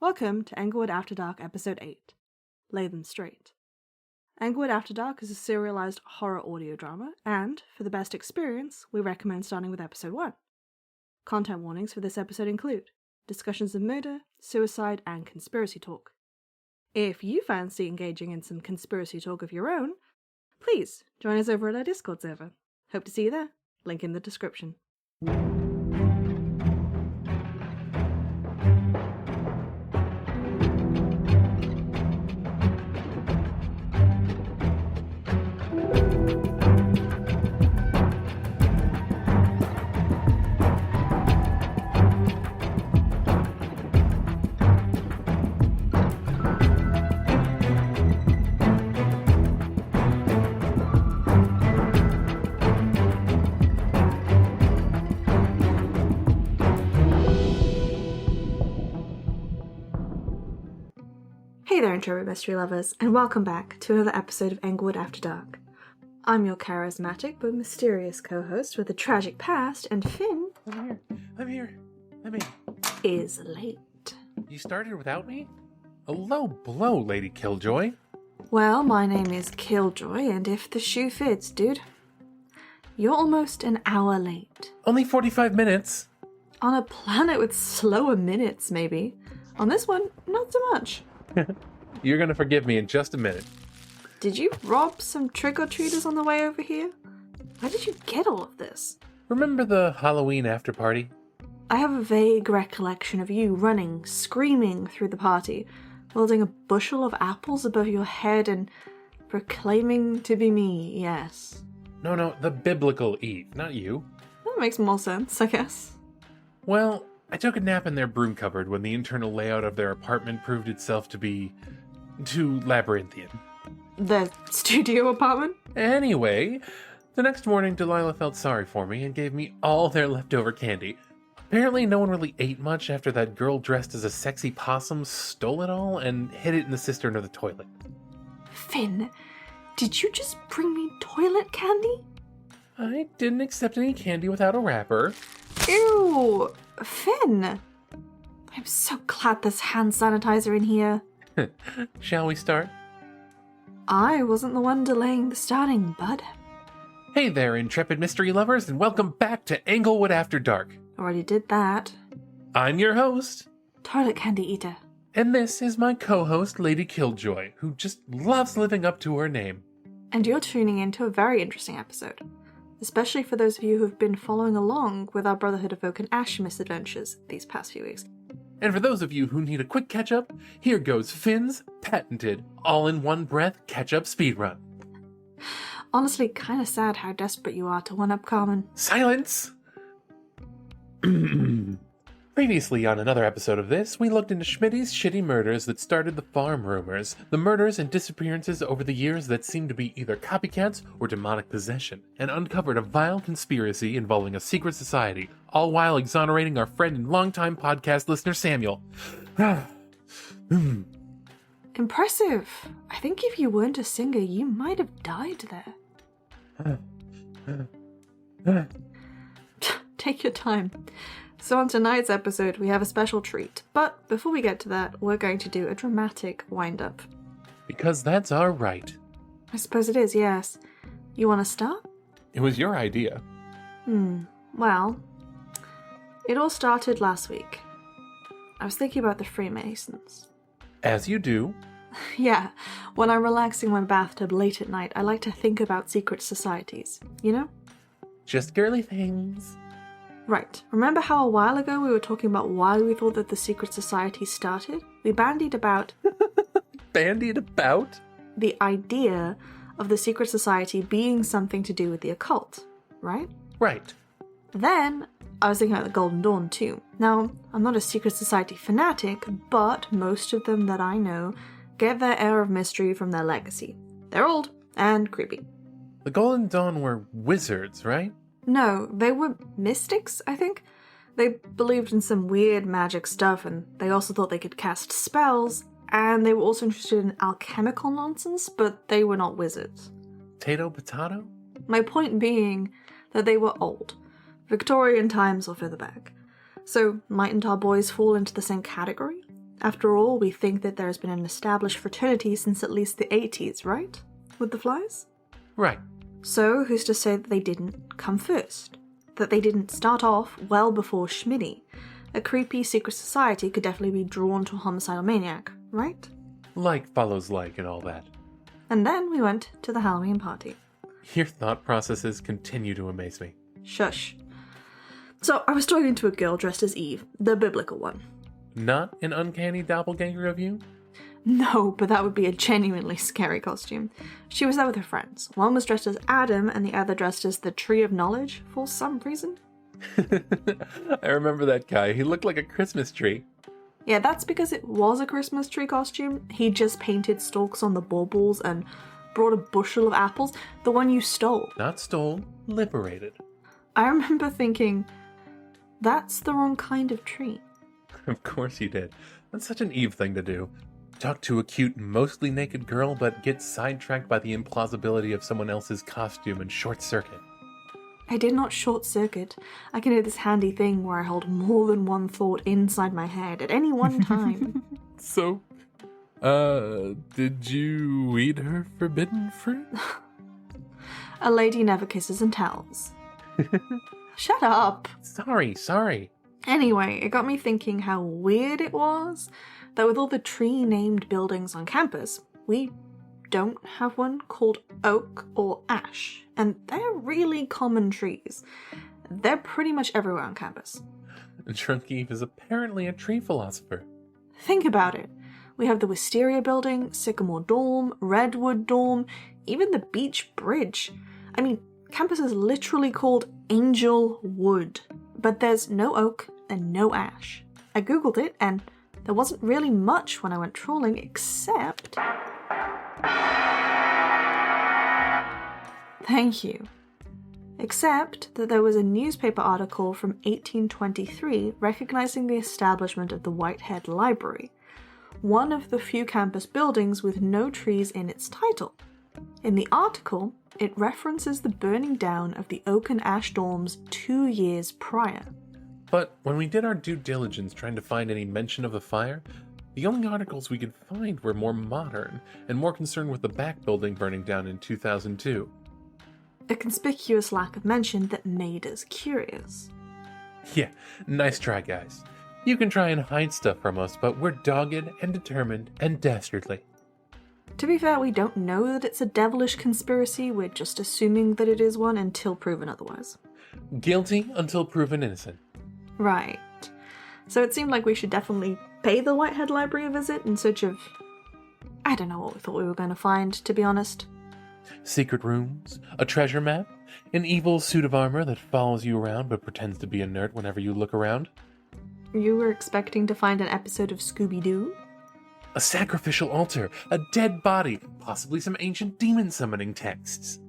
Welcome to Englewood After Dark Episode 8, Lay Them Straight. Englewood After Dark is a serialized horror audio drama, and, for the best experience, we recommend starting with Episode 1. Content warnings for this episode include discussions of murder, suicide, and conspiracy talk. If you fancy engaging in some conspiracy talk of your own, please join us over at our Discord server. Hope to see you there. Link in the description. Hey there, intrepid mystery lovers, and welcome back to another episode of Englewood After Dark. I'm your charismatic but mysterious co-host with a tragic past, and Finn... I'm here. is late. You started without me? A low blow, Lady Killjoy. Well, my name is Killjoy, and if the shoe fits, dude, you're almost an hour late. Only 45 minutes. On a planet with slower minutes, maybe. On this one, not so much. You're gonna forgive me in just a minute. Did you rob some trick-or-treaters on the way over here? Where did you get all of this? Remember the Halloween after party? I have a vague recollection of you running, screaming through the party, holding a bushel of apples above your head and proclaiming to be me, yes. No, the biblical Eve, not you. That makes more sense, I guess. Well, I took a nap in their broom cupboard when the internal layout of their apartment proved itself to be too labyrinthian. The studio apartment? Anyway, the next morning Delilah felt sorry for me and gave me all their leftover candy. Apparently no one really ate much after that girl dressed as a sexy possum stole it all and hid it in the cistern of the toilet. Finn, did you just bring me toilet candy? I didn't accept any candy without a wrapper. Ew! Finn! I'm so glad there's hand sanitizer in here. Shall we start? I wasn't the one delaying the starting, bud. Hey there, intrepid mystery lovers, and welcome back to Englewood After Dark. Already did that. I'm your host. Toilet candy eater. And this is my co-host, Lady Killjoy, who just loves living up to her name. And you're tuning in to a very interesting episode. Especially for those of you who've been following along with our Brotherhood of Oak and Ash misadventures these past few weeks. And for those of you who need a quick catch-up, here goes Finn's patented all-in-one-breath catch-up speedrun. Honestly, kinda sad how desperate you are to one-up Carmen. Silence! Previously on another episode of this, we looked into Schmitty's shitty murders that started the farm rumors, the murders and disappearances over the years that seemed to be either copycats or demonic possession, and uncovered a vile conspiracy involving a secret society, all while exonerating our friend and longtime podcast listener Samuel. Impressive. I think if you weren't a singer, you might have died there. Take your time. So on tonight's episode, we have a special treat. But before we get to that, we're going to do a dramatic wind-up. Because that's our right. I suppose it is, yes. You want to start? It was your idea. Well, it all started last week. I was thinking about the Freemasons. As you do. Yeah, when I'm relaxing in my bathtub late at night, I like to think about secret societies, you know? Just girly things. Right. Remember how a while ago we were talking about why we thought that the secret society started? We bandied about... Bandied about? The idea of the secret society being something to do with the occult, right? Right. Then, I was thinking about the Golden Dawn too. Now, I'm not a secret society fanatic, but most of them that I know get their air of mystery from their legacy. They're old and creepy. The Golden Dawn were wizards, right? No, they were mystics, I think. They believed in some weird magic stuff, and they also thought they could cast spells, and they were also interested in alchemical nonsense, but they were not wizards. Potato? My point being that they were old. Victorian times or further back. So, mightn't our boys fall into the same category? After all, we think that there has been an established fraternity since at least the 80s, right? With the Flies? Right. So, who's to say that they didn't come first? That they didn't start off well before Schmitty? A creepy secret society could definitely be drawn to a homicidal maniac, right? Like follows like and all that. And then we went to the Halloween party. Your thought processes continue to amaze me. Shush. So, I was talking to a girl dressed as Eve, the biblical one. Not an uncanny doppelganger of you? No, but that would be a genuinely scary costume. She was there with her friends. One was dressed as Adam and the other dressed as the Tree of Knowledge for some reason. I remember that guy. He looked like a Christmas tree. Yeah, that's because it was a Christmas tree costume. He just painted stalks on the baubles and brought a bushel of apples, the one you stole. Not stole, liberated. I remember thinking, that's the wrong kind of tree. Of course you did. That's such an Eve thing to do. Talk to a cute, mostly naked girl, but get sidetracked by the implausibility of someone else's costume and short circuit. I did not short circuit. I can do this handy thing where I hold more than one thought inside my head at any one time. So, did you eat her forbidden fruit? A lady never kisses and tells. Shut up! Sorry. Anyway, it got me thinking how weird it was that with all the tree-named buildings on campus, we don't have one called oak or ash, and they're really common trees. They're pretty much everywhere on campus. Drunk Eve is apparently a tree philosopher. Think about it. We have the Wisteria building, Sycamore Dorm, Redwood Dorm, even the Beach Bridge. I mean, campus is literally called Angel Wood, but there's no oak and no ash. I googled it, and there wasn't really much when I went trawling except... Thank you. Except that there was a newspaper article from 1823 recognizing the establishment of the Whitehead Library, one of the few campus buildings with no trees in its title. In the article, it references the burning down of the oak and ash dorms 2 years prior. But when we did our due diligence trying to find any mention of the fire, the only articles we could find were more modern and more concerned with the back building burning down in 2002. A conspicuous lack of mention that made us curious. Yeah, nice try, guys. You can try and hide stuff from us, but we're dogged and determined and dastardly. To be fair, we don't know that it's a devilish conspiracy, we're just assuming that it is one until proven otherwise. Guilty until proven innocent. Right. So it seemed like we should definitely pay the Whitehead Library a visit in search of... I don't know what we thought we were going to find, to be honest. Secret rooms, a treasure map, an evil suit of armor that follows you around but pretends to be a nerd whenever you look around. You were expecting to find an episode of Scooby-Doo? A sacrificial altar, a dead body, possibly some ancient demon summoning texts.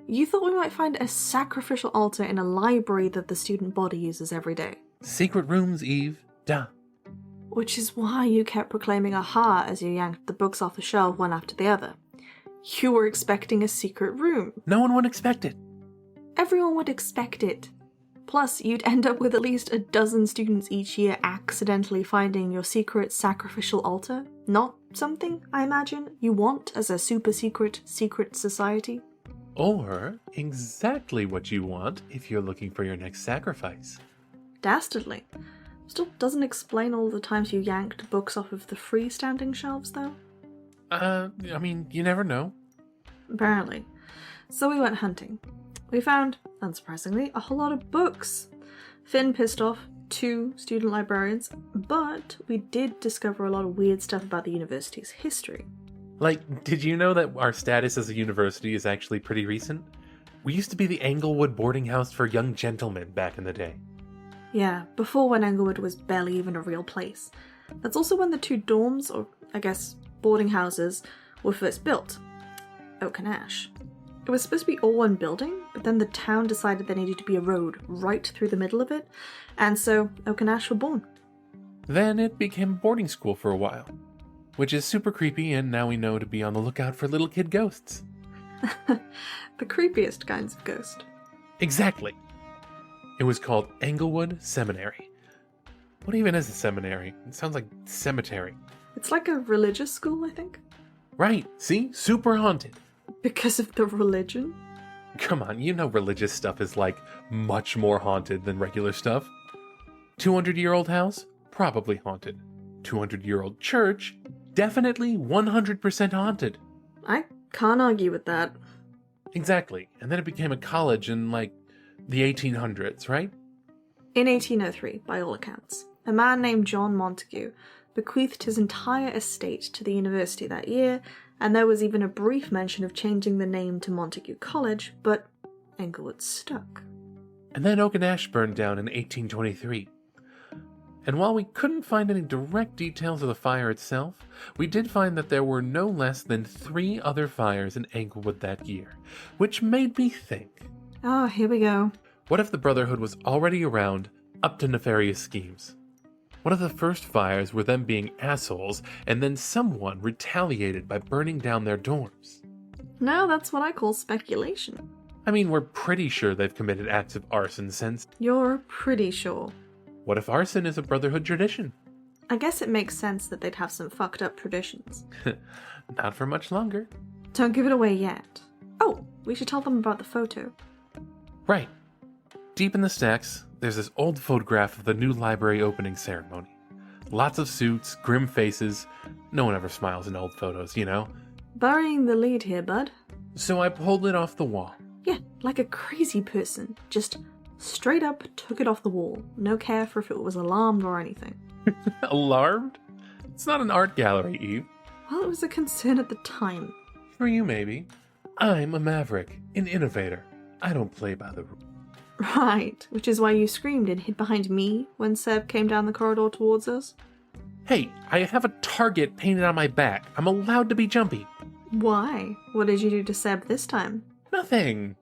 You thought we might find a sacrificial altar in a library that the student body uses every day. Secret rooms, Eve. Duh. Which is why you kept proclaiming aha as you yanked the books off the shelf one after the other. You were expecting a secret room. No one would expect it. Everyone would expect it. Plus, you'd end up with at least a dozen students each year accidentally finding your secret sacrificial altar. Not something, I imagine, you want as a super secret society. Or exactly what you want if you're looking for your next sacrifice. Dastardly. Still doesn't explain all the times you yanked books off of the freestanding shelves, though. I mean, you never know. Apparently. So we went hunting. We found, unsurprisingly, a whole lot of books. Finn pissed off 2 student librarians, but we did discover a lot of weird stuff about the university's history. Like, did you know that our status as a university is actually pretty recent? We used to be the Englewood boarding house for young gentlemen back in the day. Yeah, before when Englewood was barely even a real place. That's also when the 2 dorms, or I guess boarding houses, were first built. Oak and Ash. It was supposed to be all one building, but then the town decided there needed to be a road right through the middle of it, and so Oak and Ash were born. Then it became a boarding school for a while, which is super creepy, and now we know to be on the lookout for little kid ghosts. The creepiest kinds of ghost. Exactly. It was called Englewood Seminary. What even is a seminary? It sounds like cemetery. It's like a religious school, I think. Right, see? Super haunted. Because of the religion? Come on, you know religious stuff is like much more haunted than regular stuff. 200-year-old house? Probably haunted. 200-year-old church? Definitely 100% haunted. I can't argue with that. Exactly. And then it became a college in, like, the 1800s, right? In 1803, by all accounts, a man named John Montague bequeathed his entire estate to the university that year, and there was even a brief mention of changing the name to Montague College, but Englewood stuck. And then Oak and Ash burned down in 1823. And while we couldn't find any direct details of the fire itself, we did find that there were no less than 3 other fires in Englewood that year, which made me think. Oh, here we go. What if the Brotherhood was already around, up to nefarious schemes? What if the first fires were them being assholes, and then someone retaliated by burning down their dorms? No, that's what I call speculation. I mean, we're pretty sure they've committed acts of arson since. You're pretty sure. What if arson is a Brotherhood tradition? I guess it makes sense that they'd have some fucked up traditions. Not for much longer. Don't give it away yet. Oh, we should tell them about the photo. Right. Deep in the stacks, there's this old photograph of the new library opening ceremony. Lots of suits, grim faces. No one ever smiles in old photos, you know? Burying the lead here, bud. So I pulled it off the wall. Yeah, like a crazy person. Just straight up took it off the wall. No care for if it was alarmed or anything. Alarmed? It's not an art gallery, Eve. Well, it was a concern at the time. For you, maybe. I'm a maverick, an innovator. I don't play by the rules. Right, which is why you screamed and hid behind me when Seb came down the corridor towards us. Hey, I have a target painted on my back. I'm allowed to be jumpy. Why? What did you do to Seb this time? Nothing.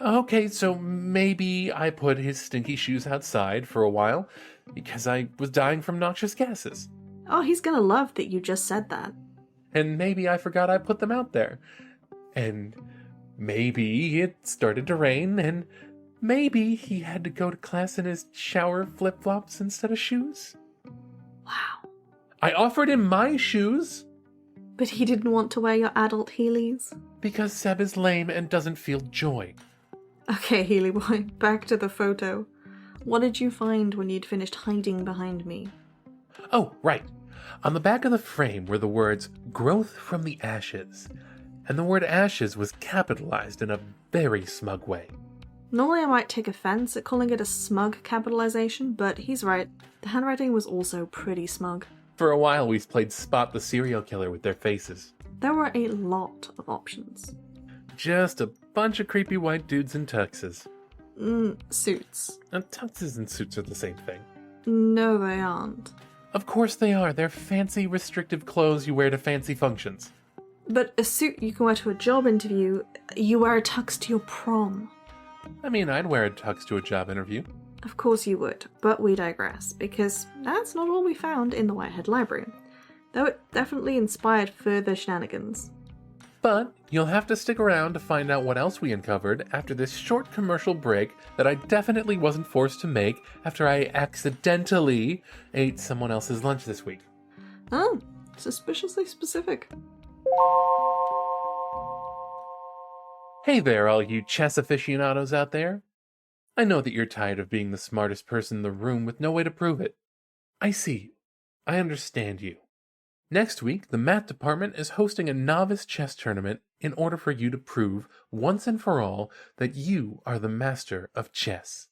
Okay, so maybe I put his stinky shoes outside for a while because I was dying from noxious gases. Oh, he's gonna love that you just said that. And maybe I forgot I put them out there. And maybe it started to rain, and maybe he had to go to class in his shower flip-flops instead of shoes. Wow. I offered him my shoes. But he didn't want to wear your adult Heelys? Because Seb is lame and doesn't feel joy. Okay, Healy boy, back to the photo. What did you find when you'd finished hiding behind me? Oh, right. On the back of the frame were the words, "Growth from the ashes." And the word ashes was capitalized in a very smug way. Normally I might take offense at calling it a smug capitalization, but he's right. The handwriting was also pretty smug. For a while we played Spot the Serial Killer with their faces. There were a lot of options. Just a bunch of creepy white dudes in tuxes. Suits. And tuxes and suits are the same thing. No, they aren't. Of course they are. They're fancy, restrictive clothes you wear to fancy functions. But a suit you can wear to a job interview, you wear a tux to your prom. I mean, I'd wear a tux to a job interview. Of course you would, but we digress, because that's not all we found in the Whitehead Library, though it definitely inspired further shenanigans. But you'll have to stick around to find out what else we uncovered after this short commercial break that I definitely wasn't forced to make after I accidentally ate someone else's lunch this week. Oh, suspiciously specific. Hey there, all you chess aficionados out there. I know that you're tired of being the smartest person in the room with no way to prove it. I see you. I understand you. Next week, the math department is hosting a novice chess tournament in order for you to prove, once and for all, that you are the master of chess.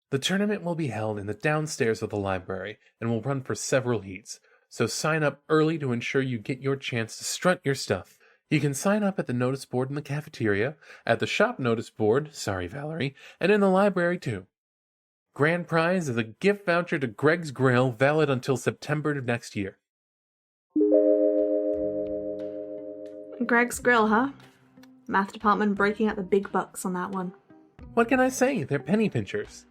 The tournament will be held in the downstairs of the library and will run for several heats, so sign up early to ensure you get your chance to strut your stuff. You can sign up at the notice board in the cafeteria, at the shop notice board, sorry Valerie, and in the library too. Grand prize is a gift voucher to Greg's Grill, valid until September of next year. Greg's Grill, huh? Math department breaking out the big bucks on that one. What can I say? They're penny pinchers.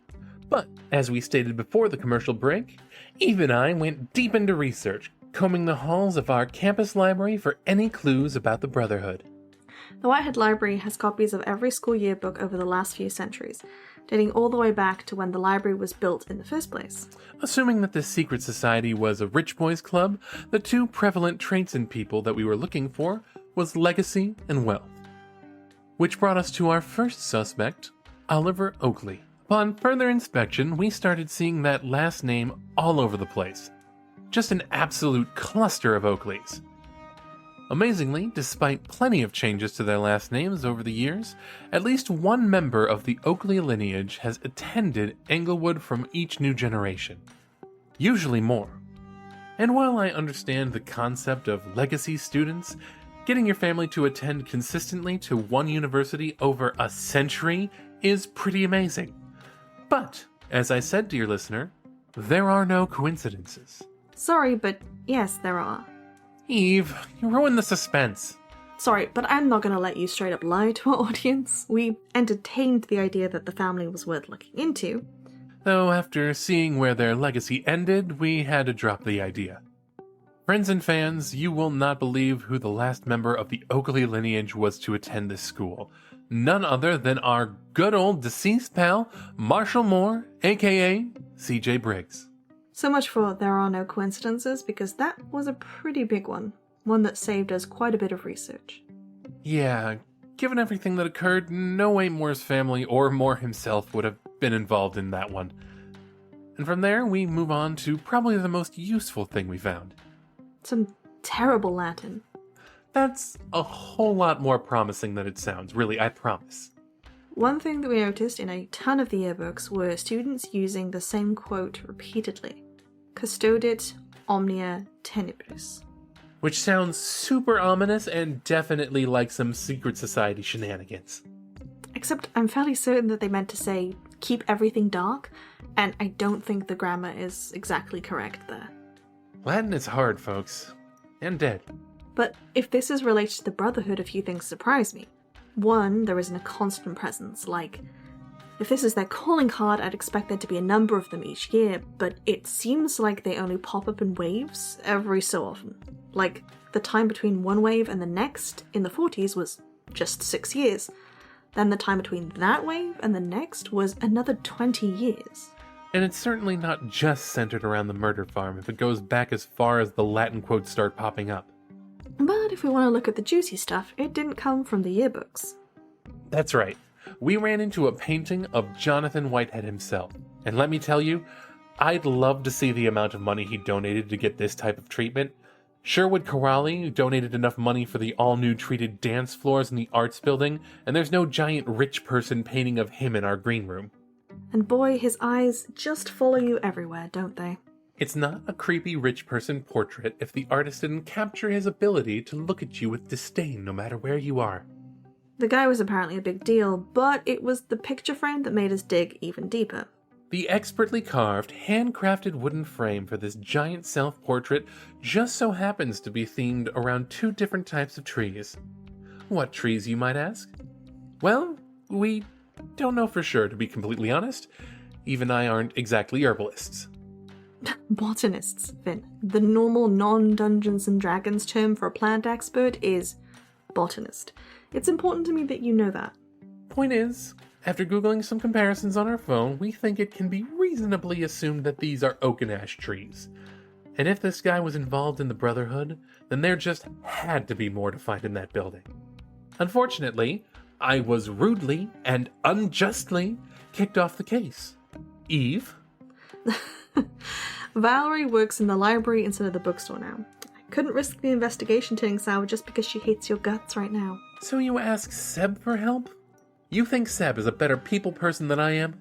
But, as we stated before the commercial break, Eve and I went deep into research, combing the halls of our campus library for any clues about the Brotherhood. The Whitehead Library has copies of every school yearbook over the last few centuries, dating all the way back to when the library was built in the first place. Assuming that this secret society was a rich boys club, the two prevalent traits in people that we were looking for was legacy and wealth. Which brought us to our first suspect, Oliver Oakley. Upon further inspection, we started seeing that last name all over the place. Just an absolute cluster of Oakleys. Amazingly, despite plenty of changes to their last names over the years, at least one member of the Oakley lineage has attended Englewood from each new generation. Usually more. And while I understand the concept of legacy students, getting your family to attend consistently to one university over a century is pretty amazing. But, as I said, dear listener, there are no coincidences. Sorry, but yes, there are. Eve, you ruined the suspense. Sorry, but I'm not going to let you straight up lie to our audience. We entertained the idea that the family was worth looking into. Though after seeing where their legacy ended, we had to drop the idea. Friends and fans, you will not believe who the last member of the Oakley lineage was to attend this school. None other than our good old deceased pal, Marshall Moore, aka CJ Briggs. So much for there are no coincidences, because that was a pretty big one. One that saved us quite a bit of research. Yeah, given everything that occurred, no way Moore's family or Moore himself would have been involved in that one. And from there, we move on to probably the most useful thing we found. Some terrible Latin. That's a whole lot more promising than it sounds, really, I promise. One thing that we noticed in a ton of the yearbooks were students using the same quote repeatedly. Custodit omnia tenebris. Which sounds super ominous and definitely like some secret society shenanigans. Except I'm fairly certain that they meant to say, keep everything dark, and I don't think the grammar is exactly correct there. Latin is hard, folks. And dead. But if this is related to the Brotherhood, a few things surprise me. One, there isn't a constant presence, like, if this is their calling card, I'd expect there to be a number of them each year, but it seems like they only pop up in waves every so often. Like, the time between one wave and the next in the 40s was just 6 years. Then the time between that wave and the next was another 20 years. And it's certainly not just centered around the murder farm if it goes back as far as the Latin quotes start popping up. But if we want to look at the juicy stuff, it didn't come from the yearbooks. That's right. We ran into a painting of Jonathan Whitehead himself. And let me tell you, I'd love to see the amount of money he donated to get this type of treatment. Sherwood Corrali donated enough money for the all-new treated dance floors in the arts building, and there's no giant rich person painting of him in our green room. And boy, his eyes just follow you everywhere, don't they? It's not a creepy rich person portrait if the artist didn't capture his ability to look at you with disdain no matter where you are. The guy was apparently a big deal, but it was the picture frame that made us dig even deeper. The expertly carved, handcrafted wooden frame for this giant self-portrait just so happens to be themed around 2 different types of trees. What trees, you might ask? Well, we don't know for sure, to be completely honest. Even I aren't exactly herbalists. Botanists, Finn. The normal non-Dungeons & Dragons term for a plant expert is botanist. It's important to me that you know that. Point is, after Googling some comparisons on our phone, we think it can be reasonably assumed that these are oak and ash trees. And if this guy was involved in the Brotherhood, then there just had to be more to find in that building. Unfortunately, I was rudely and unjustly kicked off the case. Eve? Valerie works in the library instead of the bookstore now. I couldn't risk the investigation turning sour just because she hates your guts right now. So you ask Seb for help? You think Seb is a better people person than I am?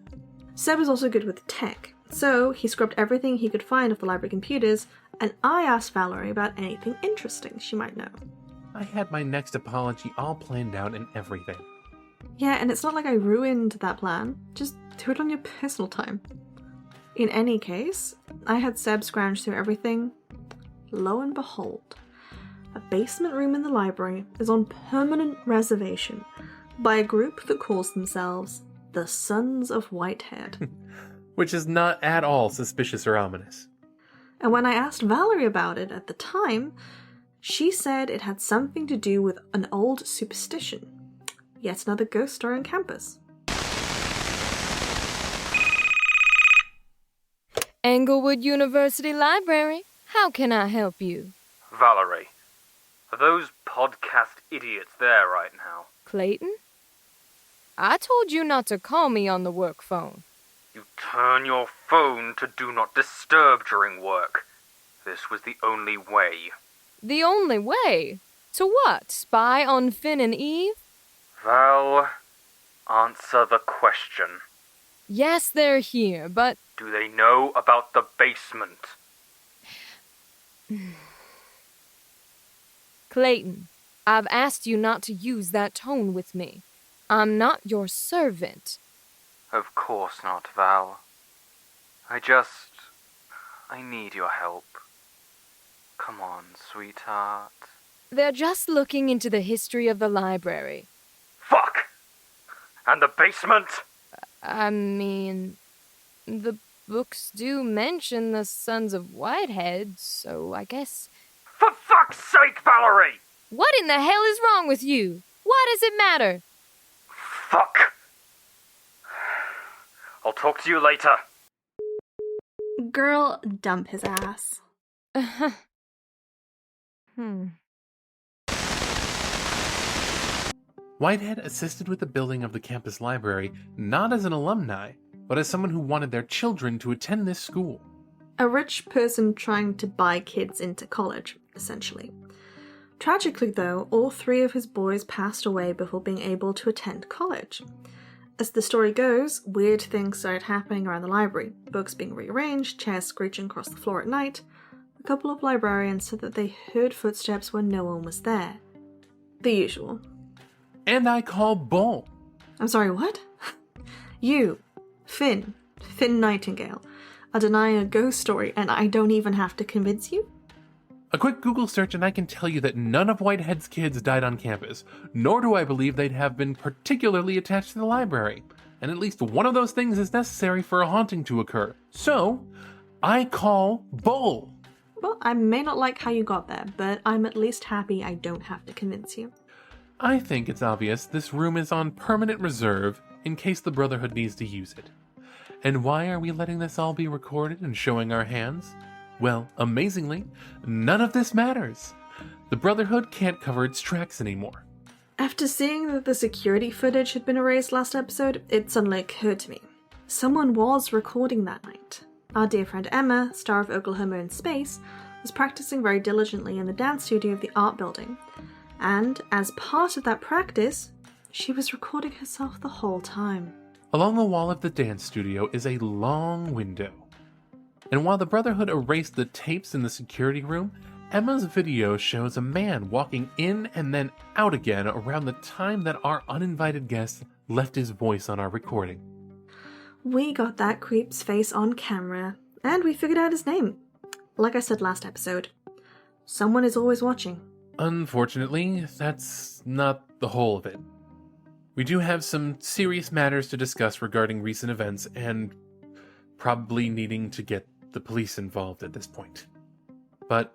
Seb is also good with tech, so he scrubbed everything he could find off the library computers, and I asked Valerie about anything interesting she might know. I had my next apology all planned out and everything. Yeah, and it's not like I ruined that plan. Just do it on your personal time. In any case, I had Seb scrounge through everything. Lo and behold, a basement room in the library is on permanent reservation by a group that calls themselves the Sons of Whitehead. Which is not at all suspicious or ominous. And when I asked Valerie about it at the time, she said it had something to do with an old superstition. Yet another ghost story on campus. Englewood University Library. How can I help you? Valerie, are those podcast idiots there right now? Clayton? I told you not to call me on the work phone. You turn your phone to do not disturb during work. This was the only way. The only way? To what? Spy on Finn and Eve? Val, answer the question. Yes, they're here, but... Do they know about the basement? Clayton, I've asked you not to use that tone with me. I'm not your servant. Of course not, Val. I need your help. Come on, sweetheart. They're just looking into the history of the library. Fuck! And the basement? I mean, the books do mention the Sons of Whitehead, so I guess... For fuck's sake, Valerie! What in the hell is wrong with you? Why does it matter? Fuck! I'll talk to you later. Girl, dump his ass. Whitehead assisted with the building of the campus library not as an alumni, but as someone who wanted their children to attend this school. A rich person trying to buy kids into college, essentially. Tragically, though, all 3 of his boys passed away before being able to attend college. As the story goes, weird things started happening around the library, books being rearranged, chairs screeching across the floor at night. A couple of librarians said that they heard footsteps when no one was there. The usual. And I call bull. I'm sorry, what? You, Finn Nightingale, are denying a ghost story and I don't even have to convince you? A quick Google search and I can tell you that none of Whitehead's kids died on campus, nor do I believe they'd have been particularly attached to the library. And at least one of those things is necessary for a haunting to occur. So, I call bull. Well, I may not like how you got there, but I'm at least happy I don't have to convince you. I think it's obvious this room is on permanent reserve in case the Brotherhood needs to use it. And why are we letting this all be recorded and showing our hands? Well, amazingly, none of this matters. The Brotherhood can't cover its tracks anymore. After seeing that the security footage had been erased last episode, it suddenly occurred to me. Someone was recording that night. Our dear friend Emma, star of Oklahoma in Space, was practicing very diligently in the dance studio of the art building. And as part of that practice, she was recording herself the whole time. Along the wall of the dance studio is a long window. And while the Brotherhood erased the tapes in the security room, Emma's video shows a man walking in and then out again around the time that our uninvited guest left his voice on our recording. We got that creep's face on camera, and we figured out his name. Like I said last episode, someone is always watching. Unfortunately, that's not the whole of it. We do have some serious matters to discuss regarding recent events and probably needing to get the police involved at this point. But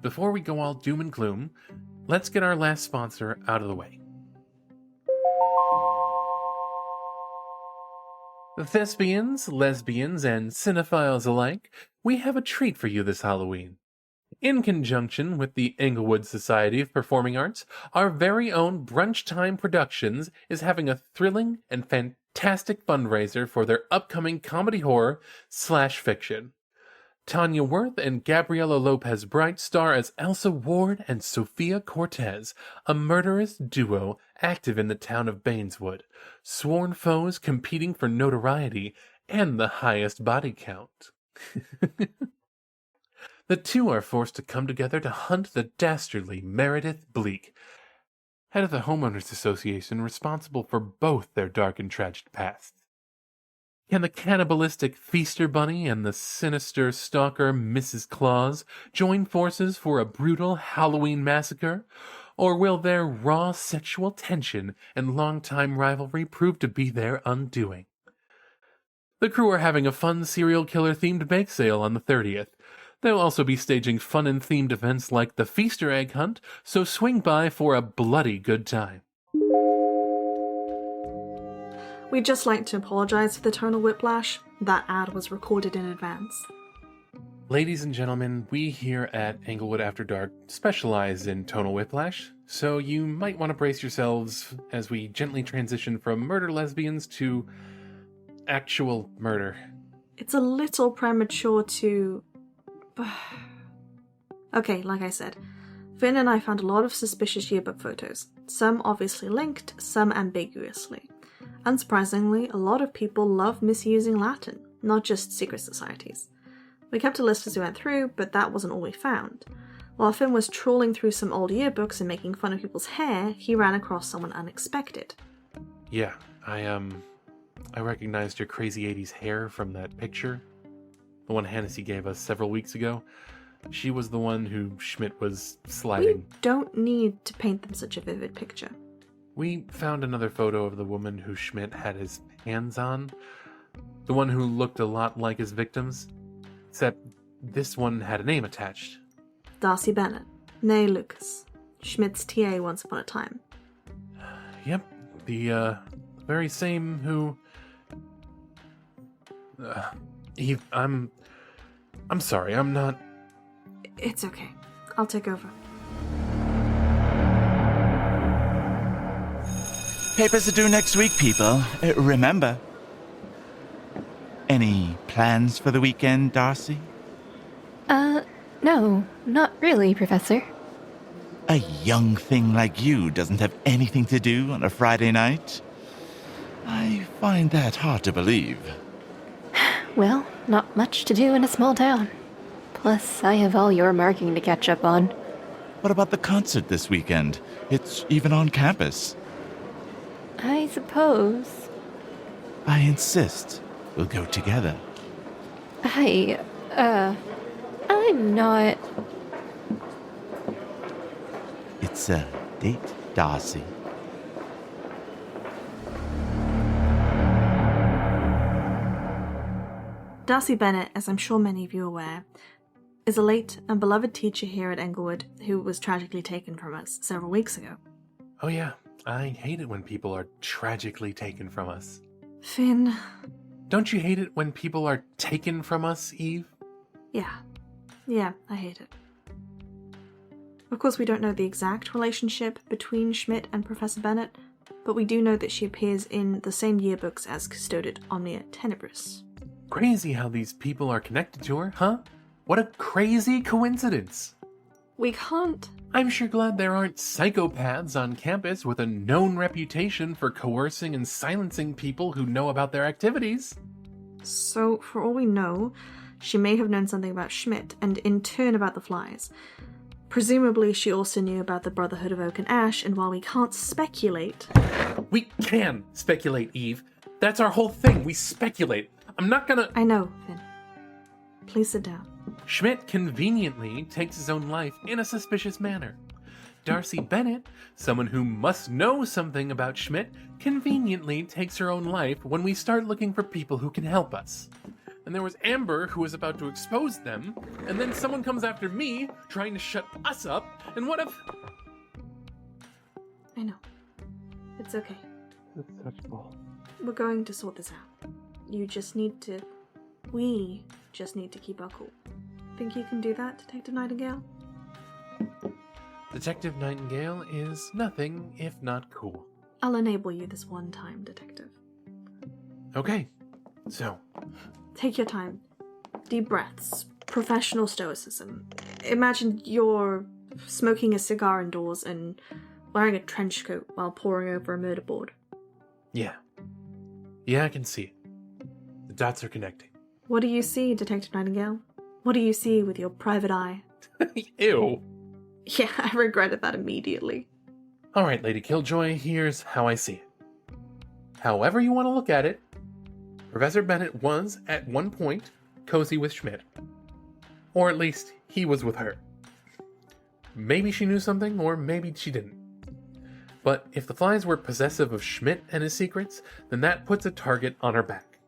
before we go all doom and gloom, let's get our last sponsor out of the way. Thespians, lesbians, and cinephiles alike, we have a treat for you this Halloween. In conjunction with the Englewood Society of Performing Arts, our very own Brunch Time Productions is having a thrilling and fantastic fundraiser for their upcoming comedy horror / fiction. Tanya Worth and Gabriela Lopez Bright star as Elsa Ward and Sophia Cortez, a murderous duo active in the town of Baineswood, sworn foes competing for notoriety and the highest body count. The two are forced to come together to hunt the dastardly Meredith Bleak, head of the Homeowners Association responsible for both their dark and tragic pasts. Can the cannibalistic Feaster Bunny and the sinister stalker Mrs. Claus join forces for a brutal Halloween massacre? Or will their raw sexual tension and longtime rivalry prove to be their undoing? The crew are having a fun serial killer themed bake sale on the 30th. They'll also be staging fun and themed events like the Feaster Egg Hunt, so swing by for a bloody good time. We'd just like to apologise for the tonal whiplash. That ad was recorded in advance. Ladies and gentlemen, we here at Englewood After Dark specialize in tonal whiplash, so you might want to brace yourselves as we gently transition from murder lesbians to actual murder. It's a little premature to... Okay, like I said, Finn and I found a lot of suspicious yearbook photos, some obviously linked, some ambiguously. Unsurprisingly, a lot of people love misusing Latin, not just secret societies. We kept a list as we went through, but that wasn't all we found. While Finn was trawling through some old yearbooks and making fun of people's hair, he ran across someone unexpected. Yeah, I recognized your crazy 80s hair from that picture. The one Hennessy gave us several weeks ago. She was the one who Schmidt was sliding. We don't need to paint them such a vivid picture. We found another photo of the woman who Schmidt had his hands on. The one who looked a lot like his victims. Except this one had a name attached. Darcy Bennett, née Lucas, Schmidt's TA once upon a time. Yep, the very same who... I'm sorry, I'm not... It's okay. I'll take over. Papers are due next week, people. Remember. Any plans for the weekend, Darcy? No, not really, Professor. A young thing like you doesn't have anything to do on a Friday night? I find that hard to believe. Well, not much to do in a small town. Plus, I have all your marking to catch up on. What about the concert this weekend? It's even on campus. I suppose. I insist. We'll go together. I'm not... It's a date, Darcy. Darcy Bennett, as I'm sure many of you are aware, is a late and beloved teacher here at Englewood who was tragically taken from us several weeks ago. Oh yeah, I hate it when people are tragically taken from us. Finn... Don't you hate it when people are taken from us, Eve? Yeah, I hate it. Of course, we don't know the exact relationship between Schmidt and Professor Bennett, but we do know that she appears in the same yearbooks as Custodiet Omnia Tenebris. Crazy how these people are connected to her, huh? What a crazy coincidence! We can't... I'm sure glad there aren't psychopaths on campus with a known reputation for coercing and silencing people who know about their activities. So, for all we know, she may have known something about Schmidt, and in turn about the flies. Presumably, she also knew about the Brotherhood of Oak and Ash, and while we can't speculate... We can speculate, Eve. That's our whole thing, we speculate. I'm not gonna... I know, Finn. Please sit down. Schmidt conveniently takes his own life in a suspicious manner. Darcy Bennett, someone who must know something about Schmidt, conveniently takes her own life when we start looking for people who can help us. And there was Amber, who was about to expose them, and then someone comes after me, trying to shut us up, and what if... I know. It's okay. It's such bull. We're going to sort this out. You just need to... We just need to keep our cool. Think you can do that, Detective Nightingale? Detective Nightingale is nothing if not cool. I'll enable you this one time, Detective. Okay, so... Take your time. Deep breaths. Professional stoicism. Imagine you're smoking a cigar indoors and wearing a trench coat while poring over a murder board. Yeah. Yeah, I can see it. The dots are connecting. What do you see, Detective Nightingale? What do you see with your private eye? Ew. Yeah, I regretted that immediately. Alright, Lady Killjoy, here's how I see it. However you want to look at it, Professor Bennett was, at one point, cozy with Schmidt. Or at least, he was with her. Maybe she knew something, or maybe she didn't. But if the flies were possessive of Schmidt and his secrets, then that puts a target on her back.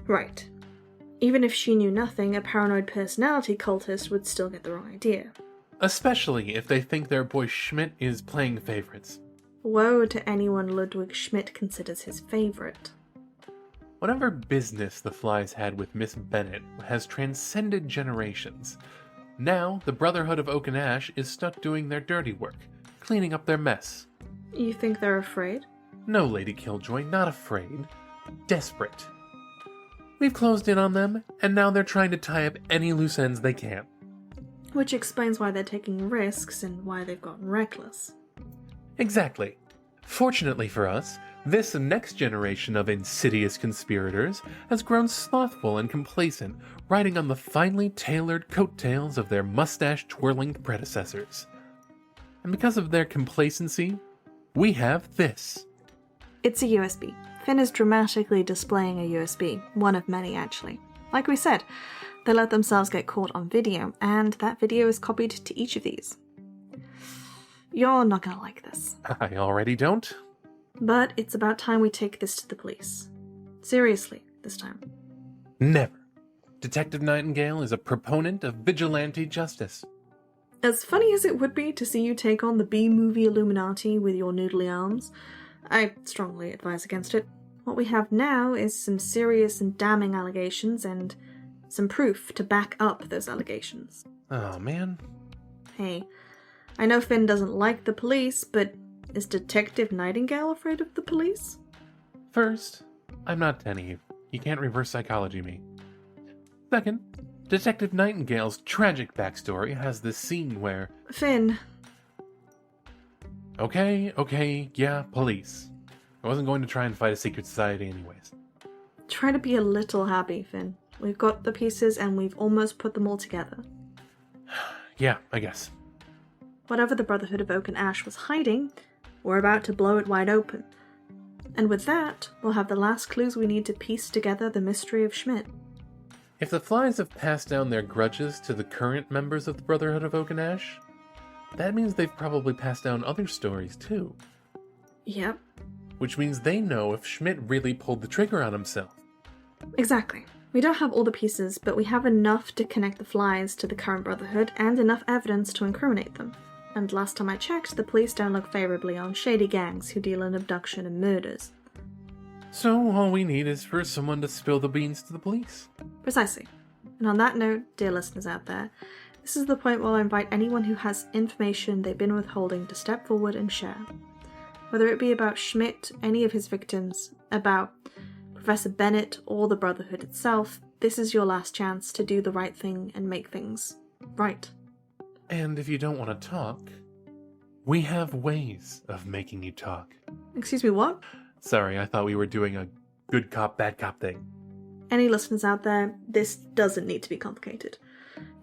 Right. Even if she knew nothing, a paranoid personality cultist would still get the wrong idea. Especially if they think their boy Schmidt is playing favorites. Woe to anyone Ludwig Schmidt considers his favourite. Whatever business the Flies had with Miss Bennet has transcended generations. Now, the Brotherhood of Oak and Ash is stuck doing their dirty work, cleaning up their mess. You think they're afraid? No, Lady Killjoy, not afraid. Desperate. We've closed in on them, and now they're trying to tie up any loose ends they can. Which explains why they're taking risks and why they've gotten reckless. Exactly. Fortunately for us, this next generation of insidious conspirators has grown slothful and complacent, riding on the finely tailored coattails of their mustache-twirling predecessors. And because of their complacency, we have this. It's a USB. Finn is dramatically displaying a USB, one of many actually. Like we said, they let themselves get caught on video, and that video is copied to each of these. You're not gonna like this. I already don't. But it's about time we take this to the police. Seriously, this time. Never. Detective Nightingale is a proponent of vigilante justice. As funny as it would be to see you take on the B-movie Illuminati with your noodly arms, I strongly advise against it. What we have now is some serious and damning allegations and some proof to back up those allegations. Oh, man. Hey, I know Finn doesn't like the police, but is Detective Nightingale afraid of the police? First, I'm not Denny. You can't reverse psychology me. Second, Detective Nightingale's tragic backstory has this scene where... Finn. Okay, yeah, police. I wasn't going to try and fight a secret society anyways. Try to be a little happy, Finn. We've got the pieces and we've almost put them all together. Yeah, I guess. Whatever the Brotherhood of Oak and Ash was hiding, we're about to blow it wide open. And with that, we'll have the last clues we need to piece together the mystery of Schmidt. If the Flies have passed down their grudges to the current members of the Brotherhood of Oak and Ash, that means they've probably passed down other stories too. Yep. Which means they know if Schmidt really pulled the trigger on himself. Exactly. We don't have all the pieces, but we have enough to connect the Flies to the current Brotherhood and enough evidence to incriminate them. And last time I checked, the police don't look favorably on shady gangs who deal in abduction and murders. So all we need is for someone to spill the beans to the police. Precisely. And on that note, dear listeners out there, this is the point where I invite anyone who has information they've been withholding to step forward and share. Whether it be about Schmidt, any of his victims, about Professor Bennet, or the Brotherhood itself, this is your last chance to do the right thing and make things right. And if you don't want to talk, we have ways of making you talk. Excuse me, what? Sorry, I thought we were doing a good cop, bad cop thing. Any listeners out there, this doesn't need to be complicated.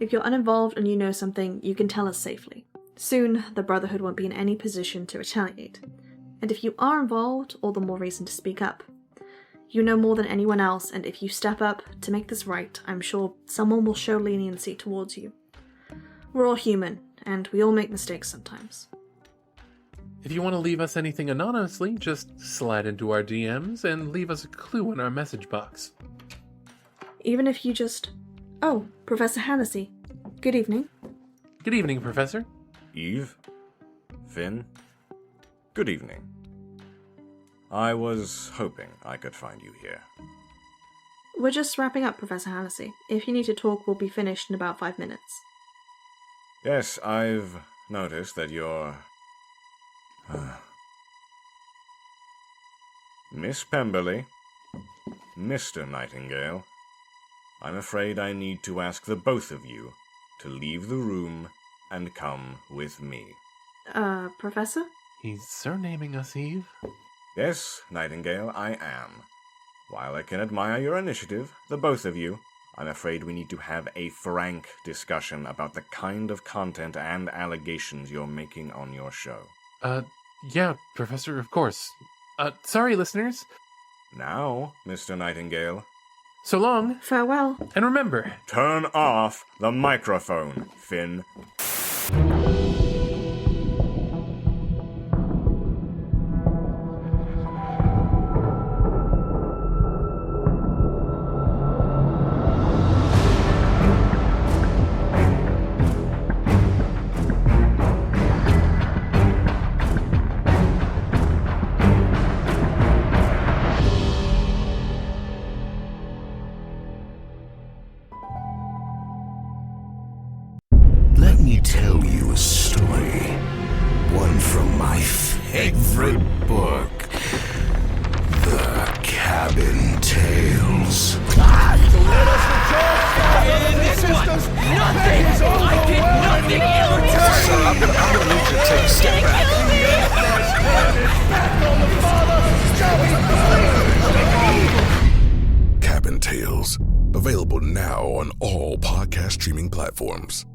If you're uninvolved and you know something, you can tell us safely. Soon, the Brotherhood won't be in any position to retaliate. And if you are involved, all the more reason to speak up. You know more than anyone else, and if you step up to make this right, I'm sure someone will show leniency towards you. We're all human, and we all make mistakes sometimes. If you want to leave us anything anonymously, just slide into our DMs and leave us a clue in our message box. Even if you just... Oh, Professor Hannessy. Good evening. Good evening, Professor. Eve? Finn? Good evening. I was hoping I could find you here. We're just wrapping up, Professor Hannessy. If you need to talk, we'll be finished in about 5 minutes. Yes, I've noticed that you're... Miss Pemberley, Mr. Nightingale, I'm afraid I need to ask the both of you to leave the room and come with me. Professor? He's surnaming us, Eve. Yes, Nightingale, I am. While I can admire your initiative, the both of you, I'm afraid we need to have a frank discussion about the kind of content and allegations you're making on your show. Yeah, Professor, of course. Sorry, listeners. Now, Mr. Nightingale. So long. Farewell. And remember... Turn off the microphone, Finn. you a story. One from my favorite book, The Cabin Tales. I'm gonna need you to take a step back. Cabin Tales, available now on all podcast streaming platforms.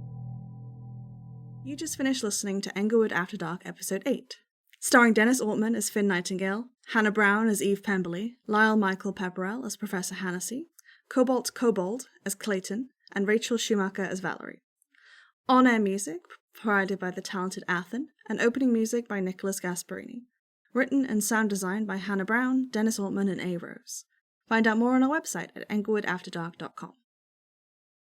You just finished listening to Englewood After Dark Episode 8, starring Dennis Altman as Finn Nightingale, Hannah Brown as Eve Pemberley, Lyle Michael Pepperell as Professor Hannessy, Cobalt Kobold as Clayton, and Rachel Schumacher as Valerie. On-air music provided by the talented Athen, and opening music by Nicholas Gasparini. Written and sound design by Hannah Brown, Dennis Altman, and A. Rose. Find out more on our website at englewoodafterdark.com.